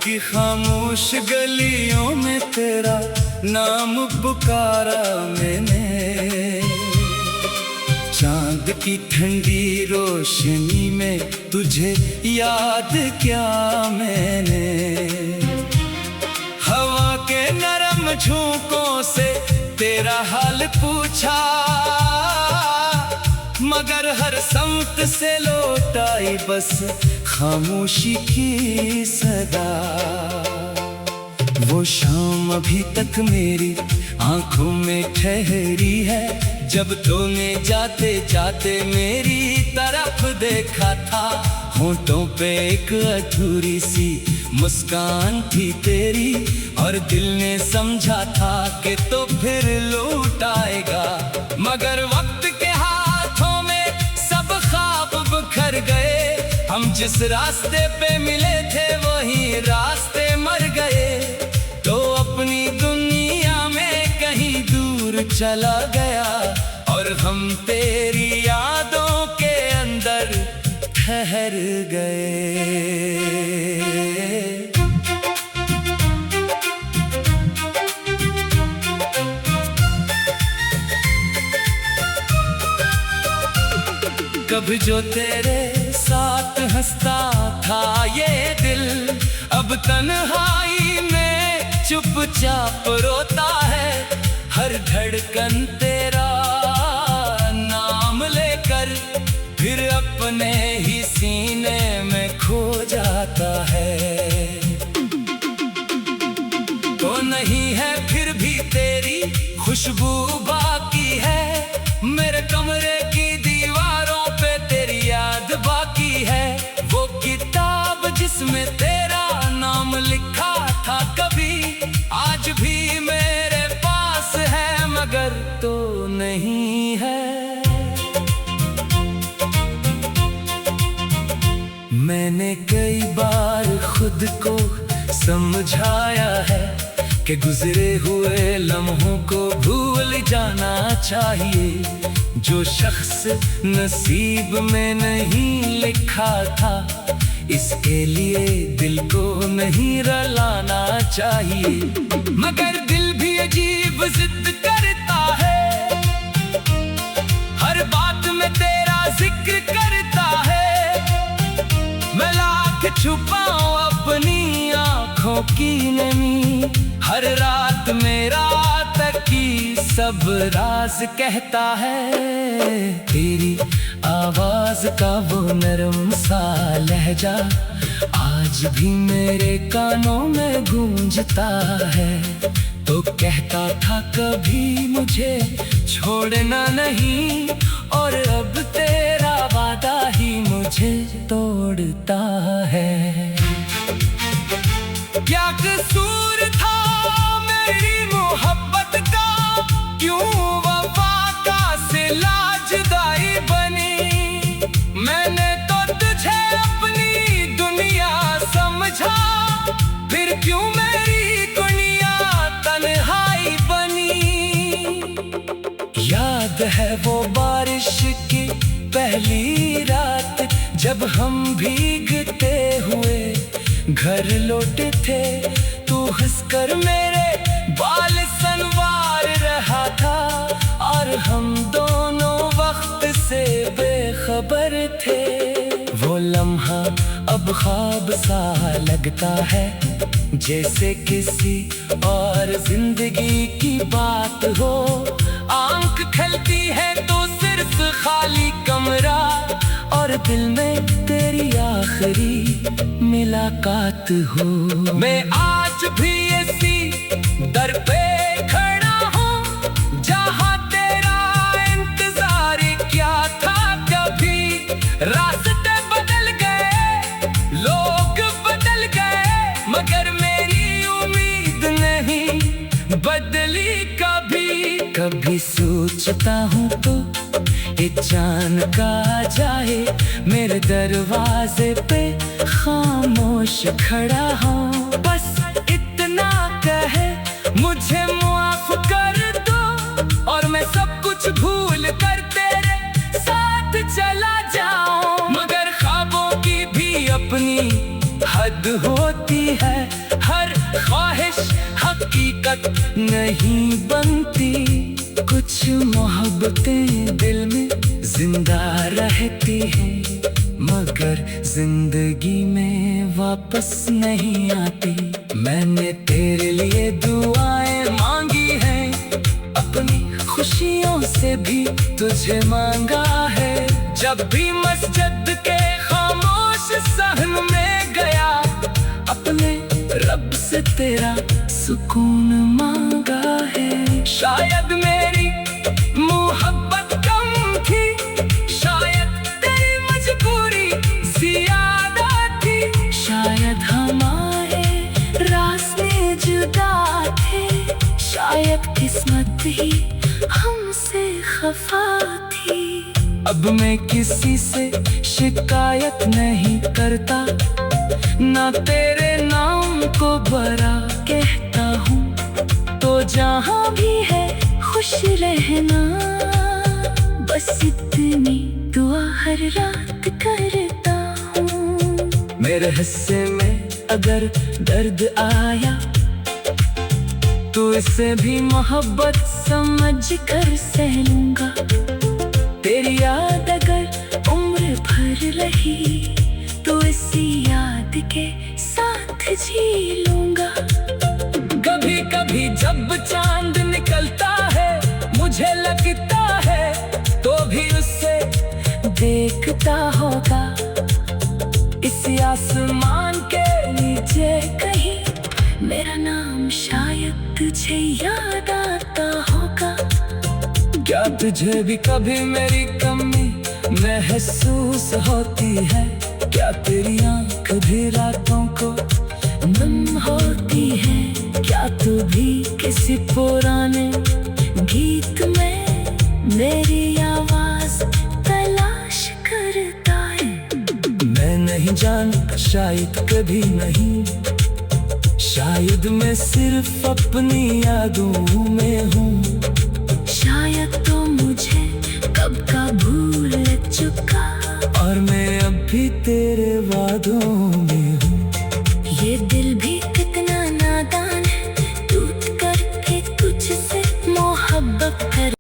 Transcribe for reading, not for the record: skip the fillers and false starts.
की खामोश गलियों में तेरा नाम पुकारा मैंने। चांद की ठंडी रोशनी में तुझे याद किया मैंने। हवा के नरम झोंकों से तेरा हाल पूछा, मगर हर समत से लौट आई बस खामोशी की सदा। वो शाम अभी तक मेरी आंखों में ठहरी है, जब तूने जाते जाते मेरी तरफ देखा था। होंठों पे एक अधूरी सी मुस्कान थी तेरी, और दिल ने समझा था कि तो फिर लौट आएगा। मगर वक्त के हाथों में सब ख्वाब बिखर गए। हम जिस रास्ते पे मिले थे वही रास्ते मर गए। तो अपनी दुनिया में कहीं दूर चला गया, और हम तेरी यादों के अंदर ठहर गए। कभी जो तेरे साथ हंसता था ये दिल, अब तन्हाई में चुपचाप रोता है। हर धड़कन तेरा नाम लेकर फिर अपने ही सीने में खो जाता है। तो नहीं है फिर भी तेरी खुशबू बाकी है, मेरे कमरे की दीवारों पे तेरी याद बाकी है। वो किताब जिसमें तेरा नाम लिखा था कभी, आज भी मेरे पास है मगर तो नहीं है। मैंने कई बार खुद को समझाया है कि गुजरे हुए लम्हों को भूल जाना चाहिए। जो शख्स नसीब में नहीं लिखा था, इसके लिए दिल को नहीं रुलाना चाहिए। मगर दिल भी अजीब जिद करता है, हर बात में तेरा जिक्र करता है। मैं लाख छुपाऊं अपनी आंखों की नमी, हर रात मेरा तकी सब राज कहता है। तेरी आवाज का वो नरम सा लहजा आज भी मेरे कानों में गूंजता है। तो कहता था कभी मुझे छोड़ना नहीं, और अब तेरा वादा ही मुझे तोड़ता है। क्या कसूर था मेरी मोहब्बत का, क्यों वफा का सिला जुदाई बनी। मैंने तो तुझे अपनी दुनिया समझा, फिर क्यों मेरी दुनिया तन्हाई बनी। याद है वो बारिश की पहली रात, जब हम भीगते हुए घर लौटे थे। तू हंसकर मेरे बाल संवार रहा था, और हम दोनों वक्त से बेखबर थे। वो लम्हा अब ख्वाब सा लगता है, जैसे किसी और जिंदगी की बात हो। आंख खलती है तो सिर्फ खाली कमरा, और दिल में तेरी आखिरी मुलाकात हो। मैं आज भी इसी दर पे खड़ा हूँ जहाँ तेरा इंतजार किया था। कभी रास्ते बदल गए, लोग बदल गए, मगर मेरी उम्मीद नहीं बदली कभी। कभी सोचता हूँ तो ये चांद का जाए मेरे दरवाजे पे खामोश खड़ा हूँ। बस इतना कहे मुझे माफ कर दो, और मैं सब कुछ भूल कर तेरे साथ चला जाऊं। मगर ख्वाबों की भी अपनी हद होती है, हकीकत नहीं बनती। कुछ मोहब्बतें दिल में जिंदा रहती हैं, मगर जिंदगी में वापस नहीं आती। मैंने तेरे लिए दुआएं मांगी हैं, अपनी खुशियों से भी तुझे मांगा है। जब भी मस्जिद के खामोश सहन में गया, अपने रब से तेरा सुकून मांगा है। शायद मेरी मोहब्बत कम थी, शायद तेरी मजबूरी ज्यादा थी, शायद हमारे रास्ते जुदा थे, शायद किस्मत ही हमसे खफा थी। अब मैं किसी से शिकायत नहीं करता, ना तेरे नाम को बड़ा कहता हूँ। तो जहाँ भी है खुश रहना, बस इतनी दुआ हर रात करता हूँ। मेरे हिस्से में अगर दर्द आया, तो इसे भी मोहब्बत समझ कर सह लूंगा। तेरी याद अगर उम्र भर रही, तो इसी याद के साथ जी लूंगा। कभी कभी जब चांद निकलता है, मुझे लगता है तो भी उससे देखता होगा। इस आसमान के नीचे कहीं मेरा नाम शायद तुझे याद आता होगा। क्या तुझे भी कभी मेरी कमी महसूस होती है? क्या तेरी आँख भी रातों को नम होती है? क्या तू भी किसी पुराने गीत में मेरी आवाज तलाश करता है? मैं नहीं जानता, शायद कभी नहीं, शायद मैं सिर्फ अपनी यादों में हूँ। शायद तो मुझे कब का भूल चुका, और मैं अब भी तेरे वादों में हूँ। ये दिल भी कितना नादान है, टूट कर भी तुझसे मोहब्बत कर।